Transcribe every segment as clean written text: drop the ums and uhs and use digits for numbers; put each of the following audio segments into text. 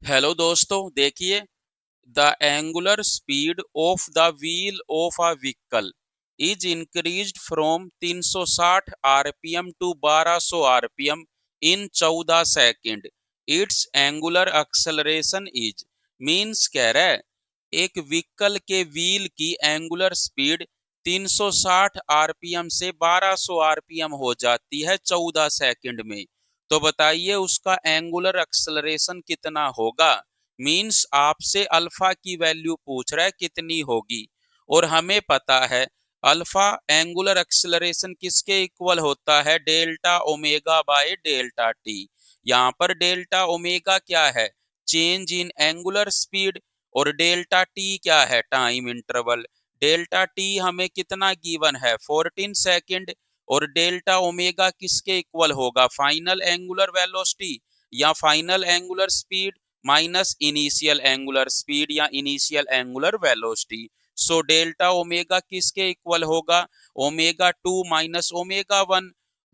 Hello दोस्तों, देखिए। The angular speed of the wheel of a vehicle is increased from 360 RPM to 1200 RPM in 14 second. Its angular acceleration is means कह रहा है एक vehicle के wheel की angular speed 360 RPM से 1200 RPM हो जाती है 14 सेकंड में। तो बताइए उसका एंगुलर एक्सेलरेशन कितना होगा। मींस आपसे अल्फा की वैल्यू पूछ रहा है कितनी होगी। और हमें पता है अल्फा एंगुलर एक्सेलरेशन किसके इक्वल होता है, delta omega by delta T. यहाँ पर डेल्टा ओमेगा क्या है, चेंज इन एंगुलर स्पीड, और डेल्टा टी क्या है, टाइम इंटरवल। डेल्टा टी हमें कितना गिवन है, 14 सेकंड। और डेल्टा ओमेगा किसके इक्वल होगा, फाइनल एंगुलर वेलोसिटी या final angular speed minus initial angular speed या initial angular velocity. So delta omega किसके इक्वल होगा, omega 2 minus omega 1।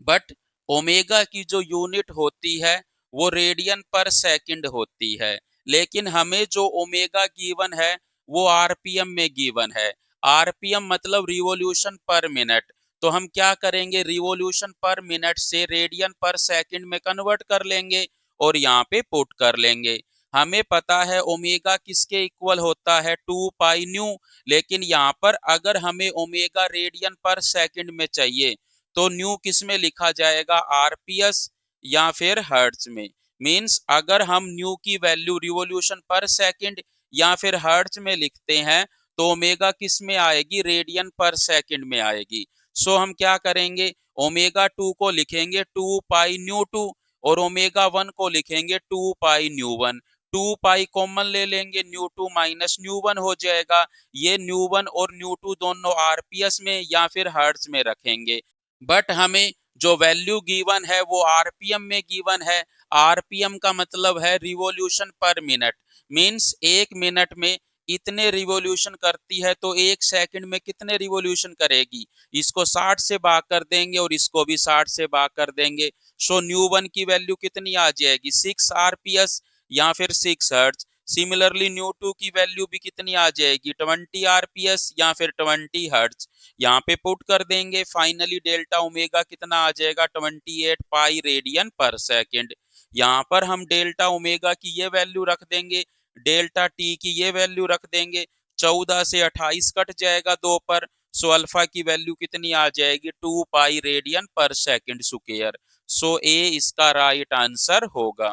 But omega की जो यूनिट होती है वो रेडियन पर सेकंड होती है, लेकिन हमें जो ओमेगा गिवन है वो आरपीएम में गिवन है। आरपीएम मतलब रिवॉल्यूशन पर मिनट। तो हम क्या करेंगे, रिवॉल्यूशन पर मिनट से रेडियन पर सेकंड में कन्वर्ट कर लेंगे और यहाँ पे पुट कर लेंगे। हमें पता है ओमेगा किसके इक्वल होता है, 2 पाई न्यू। लेकिन यहाँ पर अगर हमें ओमेगा रेडियन पर सेकंड में चाहिए तो न्यू किस में लिखा जाएगा, आरपीएस या फिर हर्ट्ज में। मींस अगर हम न्यू की वैल्यू रिवॉल्यूशन पर सेकंड या फिर हर्ट्ज में लिखते हैं तो ओमेगा किस में आएगी, रेडियन पर सेकंड में आएगी। सो हम क्या करेंगे, ओमेगा 2 को लिखेंगे 2 पाई न्यू 2 और ओमेगा 1 को लिखेंगे 2 पाई न्यू 1। 2 पाई कॉमन ले लेंगे, न्यू 2 माइनस न्यू 1 हो जाएगा। ये न्यू 1 और न्यू 2 दोनों आरपीएस में या फिर हर्ट्ज में रखेंगे। बट हमें जो वैल्यू गिवन है वो आरपीएम में गिवन है। आरपीएम का मतलब है रिवॉल्यूशन पर मिनट। मींस एक मिनट में इतने रिवॉल्यूशन करती है तो एक सेकंड में कितने रिवॉल्यूशन करेगी, इसको 60 से भाग कर देंगे और इसको भी 60 से भाग कर देंगे। सो न्यू 1 की वैल्यू कितनी आ जाएगी, 6 आरपीएस या फिर 6 हर्ट्ज। सिमिलरली न्यू 2 की वैल्यू भी कितनी आ जाएगी, 20 आरपीएस या फिर 20 हर्ट्ज। यहाँ पे पुट कर देंगे, फाइनली डेल्टा ओमेगा कितना आ जाएगा, 28 पाई रेडियन पर सेकेंड। यहाँ पर हम डेल्टा ओमेगा की ये वैल्यू रख देंगे, डेल्टा टी की ये वैल्यू रख देंगे। 14 से 28 कट जाएगा 2 पर। सो अल्फा की वैल्यू कितनी आ जाएगी, 2 पाई रेडियन पर सेकेंड स्क्वायर। सो ए इसका राइट आंसर होगा।